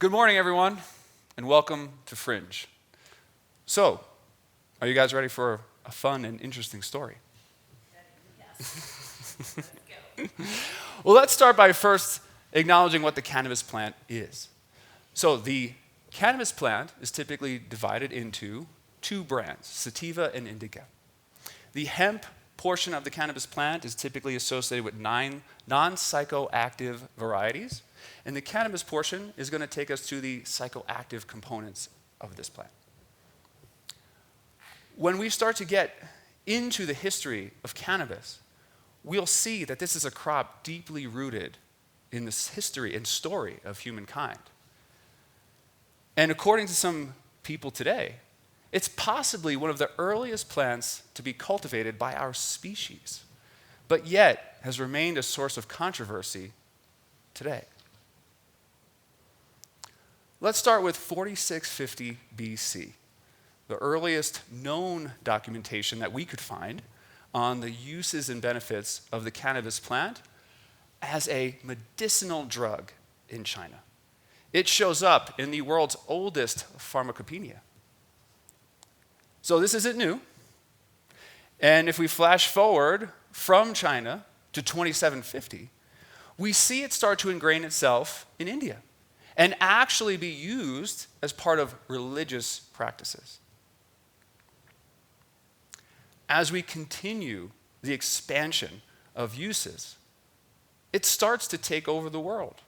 Good morning, everyone, and welcome to Fringe. So, are you guys ready for a fun and interesting story? Yes. Let's go. Well, let's start by first acknowledging what the cannabis plant is. So, the cannabis plant is typically divided into two brands, sativa and indica. The hemp portion of the cannabis plant is typically associated with 9 non-psychoactive varieties, and the cannabis portion is going to take us to the psychoactive components of this plant. When we start to get into the history of cannabis, we'll see that this is a crop deeply rooted in this history and story of humankind. And according to some people today, it's possibly one of the earliest plants to be cultivated by our species, but yet has remained a source of controversy today. Let's start with 4650 BC, the earliest known documentation that we could find on the uses and benefits of the cannabis plant as a medicinal drug in China. It shows up in the world's oldest pharmacopoeia. So this isn't new. And if we flash forward from China to 2750, we see it start to ingrain itself in India and actually be used as part of religious practices. As we continue the expansion of uses, it starts to take over the world.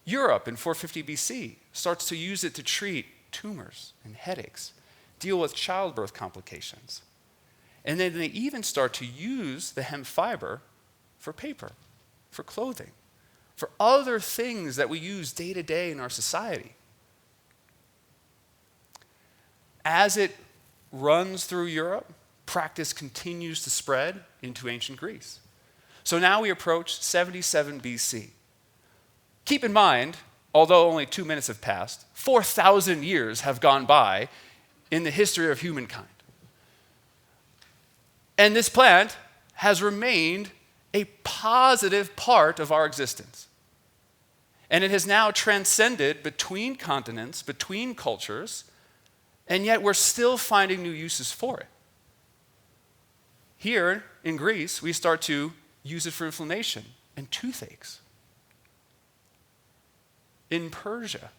Europe in 450 BC starts to use it to treat tumors and headaches, deal with childbirth complications. And then they even start to use the hemp fiber for paper, for clothing, for other things that we use day to day in our society. As it runs through Europe, practice continues to spread into ancient Greece. So now we approach 77 BC. Keep in mind, although only 2 minutes have passed, 4,000 years have gone by in the history of humankind. And this plant has remained a positive part of our existence. And it has now transcended between continents, between cultures, and yet we're still finding new uses for it. Here in Greece, we start to use it for inflammation and toothaches. In Persia,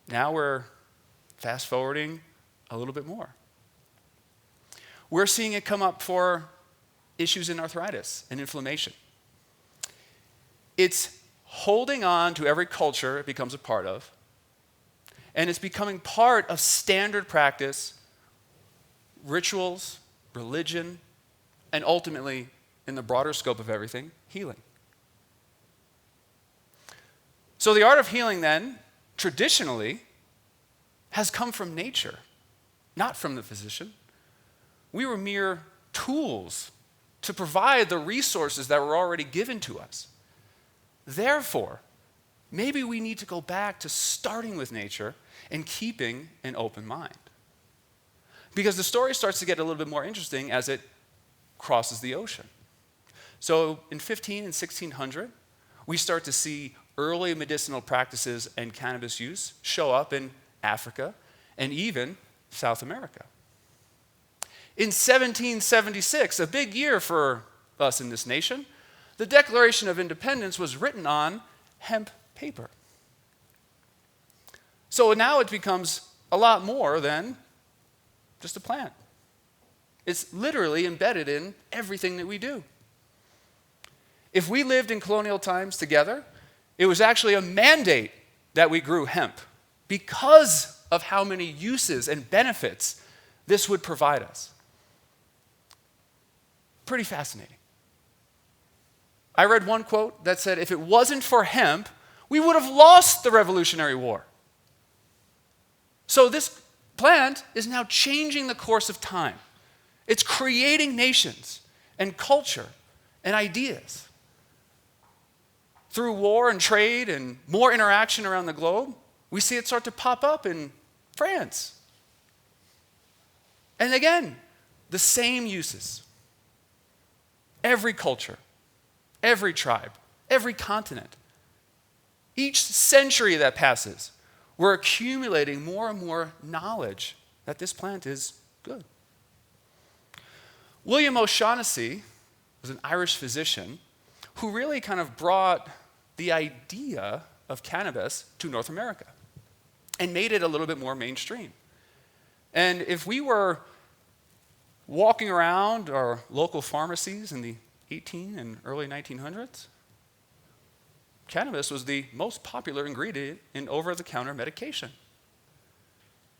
now we're fast forwarding a little bit more. We're seeing it come up for issues in arthritis and inflammation. It's holding on to every culture it becomes a part of, and it's becoming part of standard practice, rituals, religion, and ultimately, in the broader scope of everything, healing. So the art of healing then, traditionally, has come from nature, not from the physician. We were mere tools to provide the resources that were already given to us. Therefore, maybe we need to go back to starting with nature and keeping an open mind. Because the story starts to get a little bit more interesting as it crosses the ocean. So in 15 and 1600, we start to see early medicinal practices and cannabis use show up in Africa and even South America. In 1776, a big year for us in this nation, the Declaration of Independence was written on hemp paper. So now it becomes a lot more than just a plant. It's literally embedded in everything that we do. If we lived in colonial times together, it was actually a mandate that we grew hemp because of how many uses and benefits this would provide us. Pretty fascinating. I read one quote that said, if it wasn't for hemp, we would have lost the Revolutionary War. So this plant is now changing the course of time. It's creating nations and culture and ideas. Through war and trade and more interaction around the globe, we see it start to pop up in France. And again, the same uses. Every culture, every tribe, every continent Each century that passes, we're accumulating more and more knowledge that this plant is good. William O'Shaughnessy was an Irish physician who really kind of brought the idea of cannabis to North America and made it a little bit more mainstream. And if we were walking around our local pharmacies in the 18 and early 1900s, cannabis was the most popular ingredient in over-the-counter medication.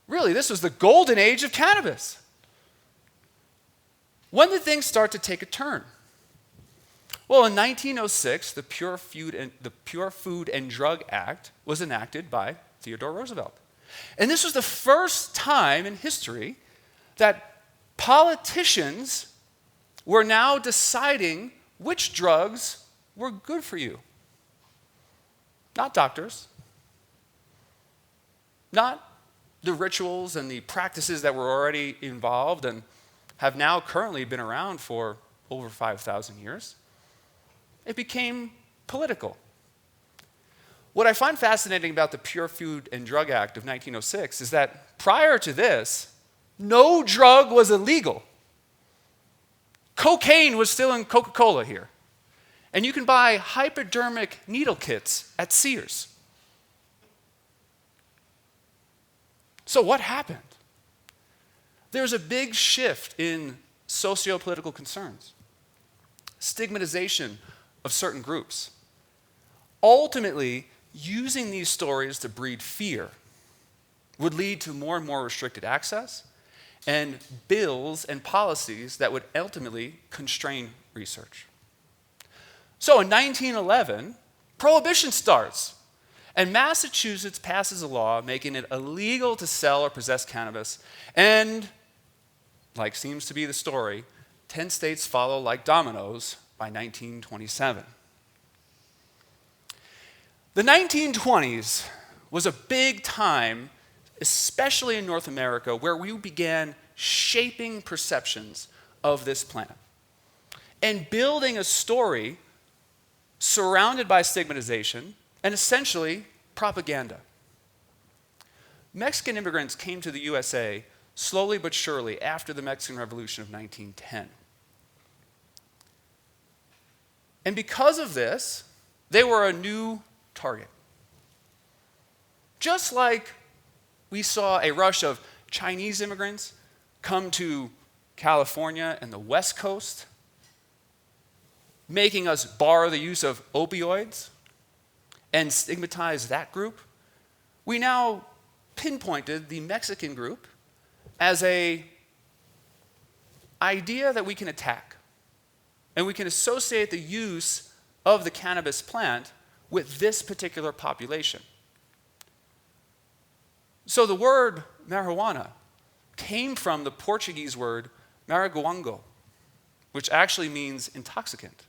Really, this was the golden age of cannabis. When did things start to take a turn? Well, in 1906, the Pure Food and Drug Act was enacted by Theodore Roosevelt. And this was the first time in history that politicians were now deciding which drugs were good for you. Not doctors, not the rituals and the practices that were already involved and have now currently been around for over 5,000 years. It became political. What I find fascinating about the Pure Food and Drug Act of 1906 is that prior to this, no drug was illegal. Cocaine was still in Coca-Cola here. And you can buy hypodermic needle kits at Sears. So what happened? There's a big shift in socio-political concerns, stigmatization of certain groups. Ultimately, using these stories to breed fear would lead to more and more restricted access and bills and policies that would ultimately constrain research. So in 1911, Prohibition starts, and Massachusetts passes a law making it illegal to sell or possess cannabis, and, like seems to be the story, 10 states follow like dominoes by 1927. The 1920s was a big time, especially in North America, where we began shaping perceptions of this plant and building a story surrounded by stigmatization and essentially propaganda. Mexican immigrants came to the USA slowly but surely after the Mexican Revolution of 1910. And because of this, they were a new target. Just like we saw a rush of Chinese immigrants come to California and the West Coast, making us bar the use of opioids and stigmatize that group, we now pinpointed the Mexican group as an idea that we can attack. And we can associate the use of the cannabis plant with this particular population. So the word marijuana came from the Portuguese word marihuango, which actually means intoxicant.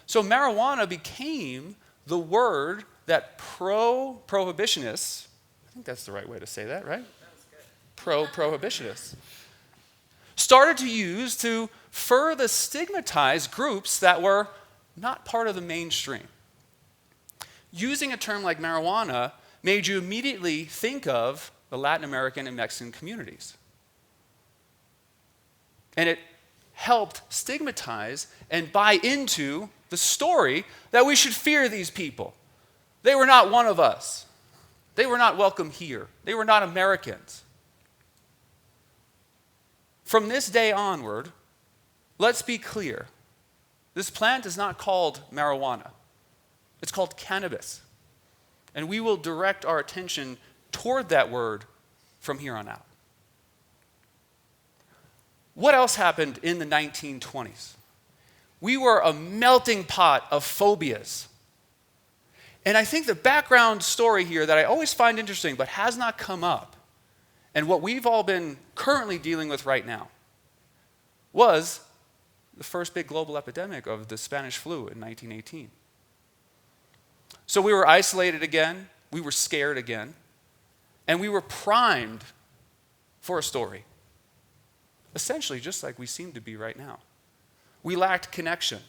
So marijuana became the word that pro-prohibitionists, I think that's the right way to say that, right? Pro-prohibitionists started to use to further stigmatize groups that were not part of the mainstream. Using a term like marijuana made you immediately think of the Latin American and Mexican communities. And it helped stigmatize and buy into the story that we should fear these people. They were not one of us. They were not welcome here. They were not Americans. From this day onward, let's be clear. This plant is not called marijuana. It's called cannabis. And we will direct our attention toward that word from here on out. What else happened in the 1920s? We were a melting pot of phobias. And I think the background story here that I always find interesting but has not come up, and what we've all been currently dealing with right now, was the first big global epidemic of the Spanish flu in 1918. So we were isolated again, we were scared again, and we were primed for a story. Essentially, just like we seem to be right now. We lacked connection.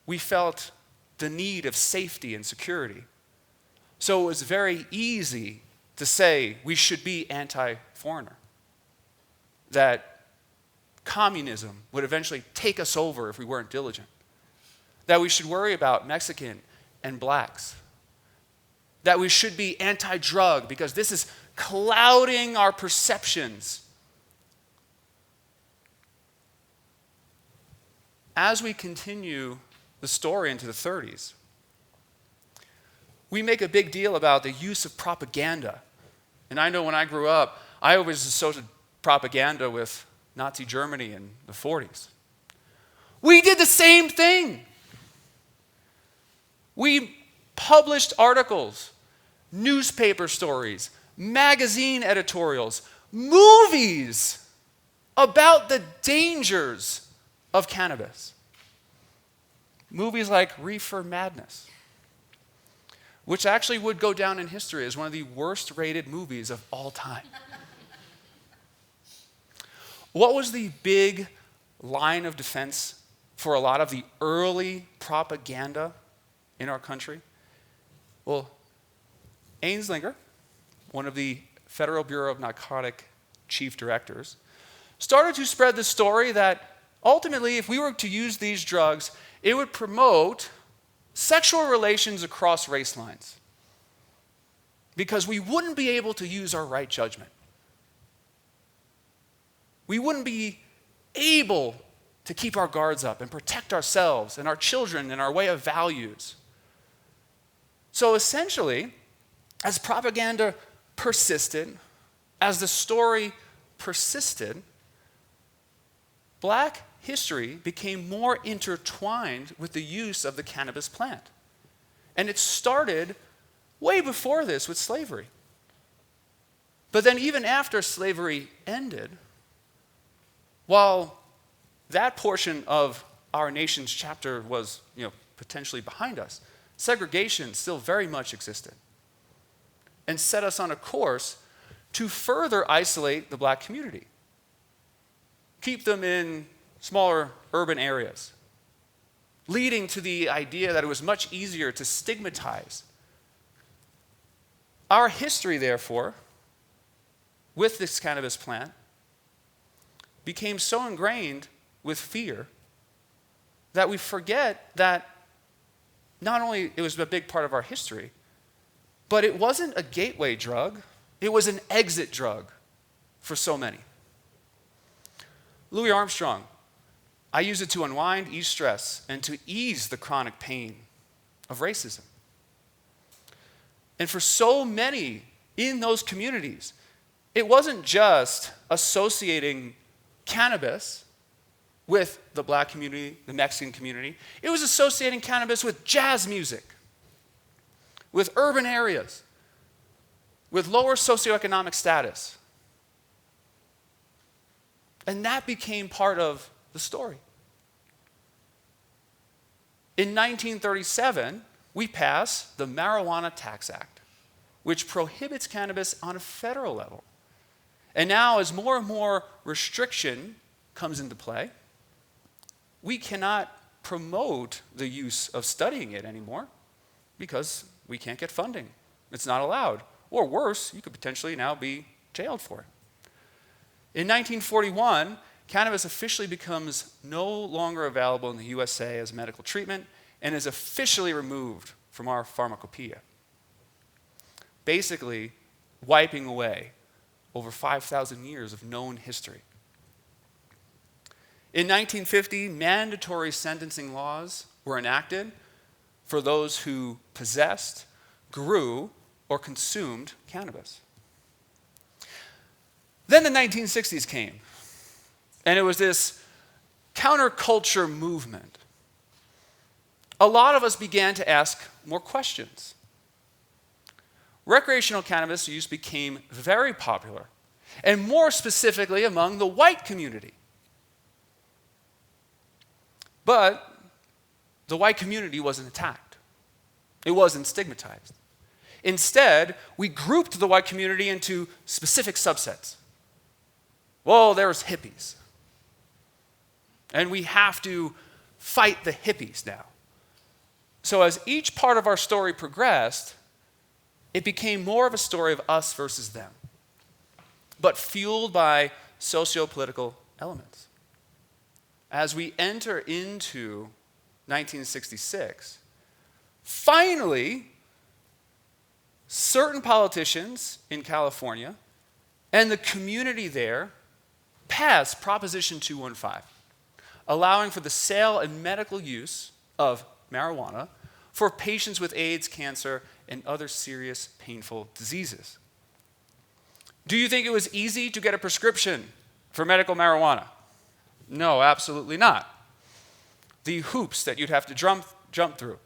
We felt the need of safety and security. So it was very easy to say we should be anti-foreigner, that communism would eventually take us over if we weren't diligent, that we should worry about Mexican and blacks, that we should be anti-drug because this is clouding our perceptions. As we continue the story into the 30s, we make a big deal about the use of propaganda. And I know when I grew up, I always associated propaganda with Nazi Germany in the 40s. We did the same thing. We published articles, newspaper stories, magazine editorials, movies about the dangers of cannabis. Movies like Reefer Madness, which actually would go down in history as one of the worst rated movies of all time. What was the big line of defense for a lot of the early propaganda in our country? Well, Ainslinger, one of the Federal Bureau of Narcotic chief directors, started to spread the story that ultimately, if we were to use these drugs, it would promote sexual relations across race lines because we wouldn't be able to use our right judgment. We wouldn't be able to keep our guards up and protect ourselves and our children and our way of values. So essentially, as propaganda persisted, as the story persisted, black history became more intertwined with the use of the cannabis plant. And it started way before this with slavery. But then even after slavery ended, while that portion of our nation's chapter was, potentially behind us, segregation still very much existed and set us on a course to further isolate the black community, keep them in smaller urban areas, leading to the idea that it was much easier to stigmatize. Our history, therefore, with this cannabis plant became so ingrained with fear that we forget that not only it was a big part of our history, but it wasn't a gateway drug, it was an exit drug for so many. Louis Armstrong, I use it to unwind, ease stress, and to ease the chronic pain of racism. And for so many in those communities, it wasn't just associating cannabis with the black community, the Mexican community. It was associating cannabis with jazz music, with urban areas, with lower socioeconomic status. And that became part of the story. In 1937, we passed the Marijuana Tax Act, which prohibits cannabis on a federal level. And now, as more and more restriction comes into play, we cannot promote the use of studying it anymore because we can't get funding. It's not allowed. Or worse, you could potentially now be jailed for it. In 1941, cannabis officially becomes no longer available in the USA as medical treatment and is officially removed from our pharmacopoeia, basically wiping away over 5,000 years of known history. In 1950, mandatory sentencing laws were enacted for those who possessed, grew, or consumed cannabis. Then the 1960s came, and it was this counterculture movement. A lot of us began to ask more questions. Recreational cannabis use became very popular, and more specifically among the white community. But the white community wasn't attacked. It wasn't stigmatized. Instead, we grouped the white community into specific subsets. Well, there's hippies. And we have to fight the hippies now. So as each part of our story progressed, it became more of a story of us versus them, but fueled by socio-political elements. As we enter into 1966, finally, certain politicians in California and the community there passed Proposition 215, allowing for the sale and medical use of marijuana for patients with AIDS, cancer, and other serious, painful diseases. Do you think it was easy to get a prescription for medical marijuana? No, absolutely not. The hoops that you'd have to jump through.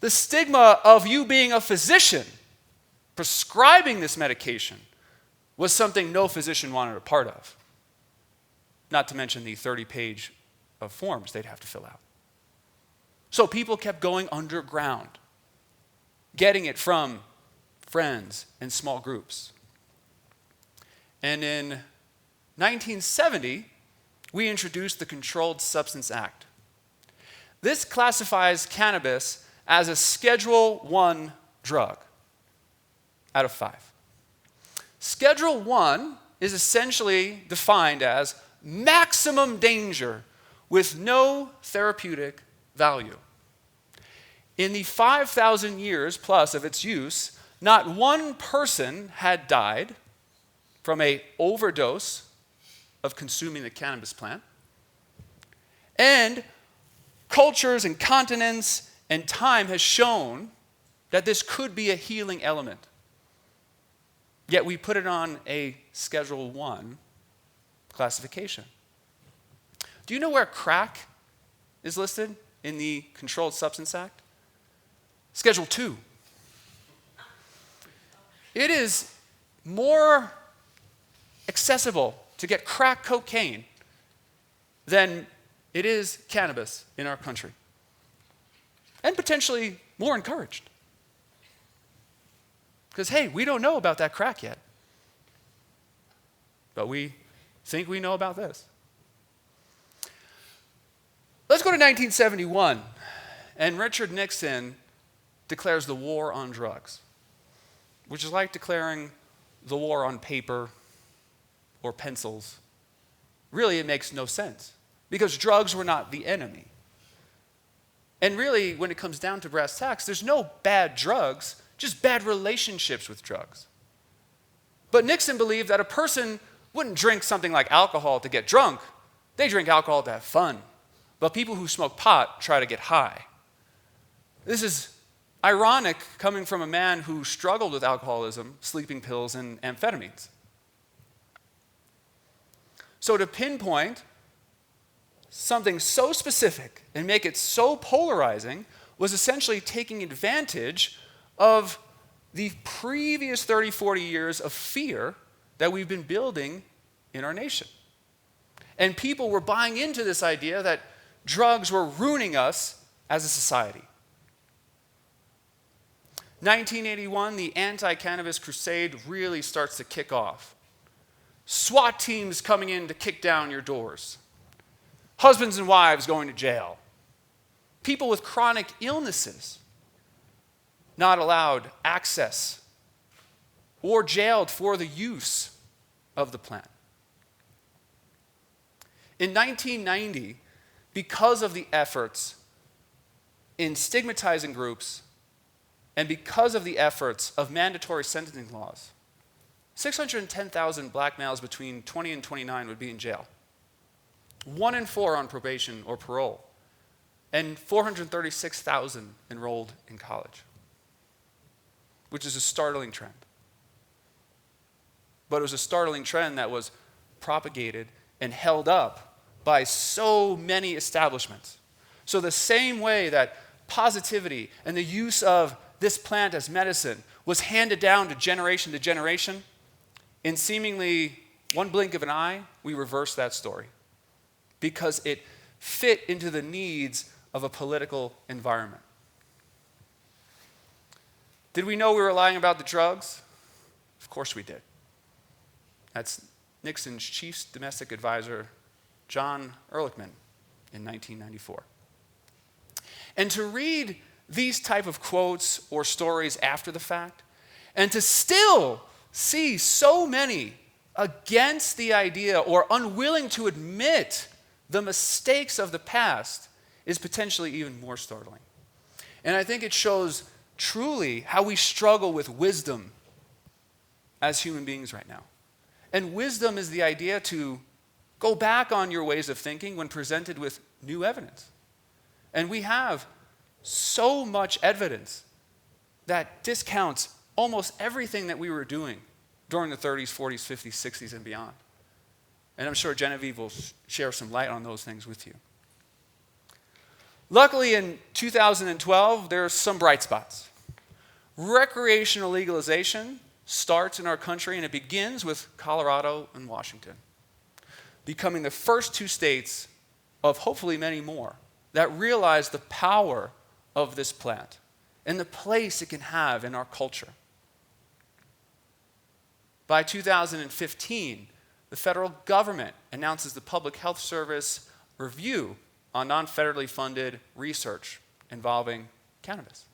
The stigma of you being a physician prescribing this medication was something no physician wanted a part of. Not to mention the 30-page of forms they'd have to fill out. So people kept going underground, getting it from friends and small groups. And in 1970, we introduced the Controlled Substance Act. This classifies cannabis as a Schedule I drug out of 5. Schedule I is essentially defined as maximum danger with no therapeutic value. In the 5,000 years plus of its use, not one person had died from an overdose of consuming the cannabis plant. And cultures and continents and time has shown that this could be a healing element. Yet we put it on a Schedule I classification. Do you know where crack is listed in the Controlled Substance Act? Schedule II. It is more accessible to get crack cocaine than it is cannabis in our country. And potentially more encouraged. Because, hey, we don't know about that crack yet. But we think we know about this. Let's go to 1971. And Richard Nixon declares the war on drugs, which is like declaring the war on paper or pencils. Really, it makes no sense because drugs were not the enemy. And really, when it comes down to brass tacks, there's no bad drugs, just bad relationships with drugs. But Nixon believed that a person wouldn't drink something like alcohol to get drunk. They drink alcohol to have fun. But people who smoke pot try to get high. This is ironic coming from a man who struggled with alcoholism, sleeping pills, and amphetamines. So to pinpoint something so specific and make it so polarizing was essentially taking advantage of the previous 30, 40 years of fear that we've been building in our nation. And people were buying into this idea that drugs were ruining us as a society. 1981, the anti-cannabis crusade really starts to kick off. SWAT teams coming in to kick down your doors. Husbands and wives going to jail. People with chronic illnesses not allowed access or jailed for the use of the plant. In 1990, because of the efforts in stigmatizing groups and because of the efforts of mandatory sentencing laws, 610,000 black males between 20 and 29 would be in jail. 1 in 4 on probation or parole, and 436,000 enrolled in college, which is a startling trend. But it was a startling trend that was propagated and held up by so many establishments. So the same way that positivity and the use of this plant as medicine was handed down to generation, in seemingly one blink of an eye, we reversed that story because it fit into the needs of a political environment. Did we know we were lying about the drugs? Of course we did. That's Nixon's chief domestic advisor, John Ehrlichman, in 1994. And to read these type of quotes or stories after the fact, And to still see so many against the idea or unwilling to admit the mistakes of the past is potentially even more startling. And I think it shows truly how we struggle with wisdom as human beings right now. And wisdom is the idea to go back on your ways of thinking when presented with new evidence. And we have so much evidence that discounts almost everything that we were doing during the 30s, 40s, 50s, 60s, and beyond. And I'm sure Genevieve will share some light on those things with you. Luckily, in 2012, there are some bright spots. Recreational legalization starts in our country, and it begins with Colorado and Washington, becoming the first two states of hopefully many more that realize the power of this plant and the place it can have in our culture. By 2015, the federal government announces the Public Health Service review on non-federally funded research involving cannabis.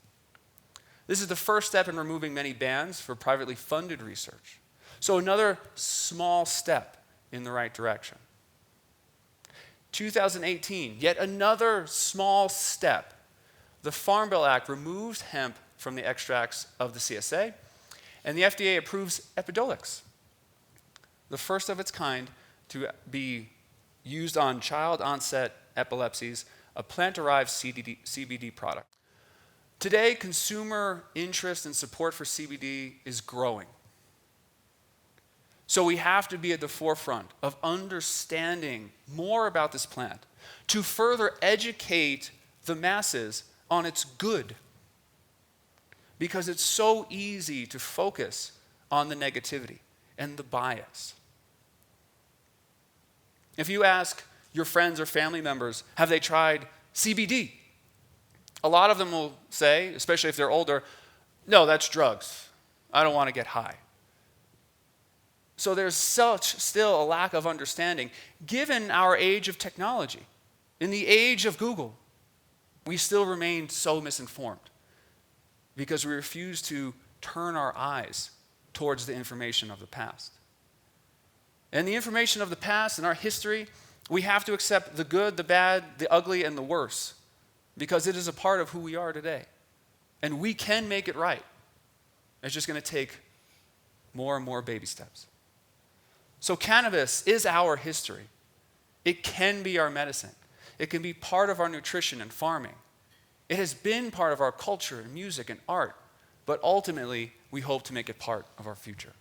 This is the first step in removing many bans for privately funded research. So another small step in the right direction. 2018, yet another small step. The Farm Bill Act removes hemp from the extracts of the CSA, and the FDA approves Epidiolex, the first of its kind to be used on child-onset epilepsies, a plant-derived CBD product. Today, consumer interest and support for CBD is growing. So we have to be at the forefront of understanding more about this plant to further educate the masses on its good. Because it's so easy to focus on the negativity and the bias. If you ask your friends or family members, have they tried CBD? A lot of them will say, especially if they're older, no, that's drugs. I don't want to get high. So there's still a lack of understanding. Given our age of technology, in the age of Google, we still remain so misinformed because we refuse to turn our eyes towards the information of the past. And the information of the past and our history, we have to accept the good, the bad, the ugly, and the worse because it is a part of who we are today. And we can make it right. It's just going to take more and more baby steps. So cannabis is our history. It can be our medicine. It can be part of our nutrition and farming. It has been part of our culture and music and art, but ultimately we hope to make it part of our future.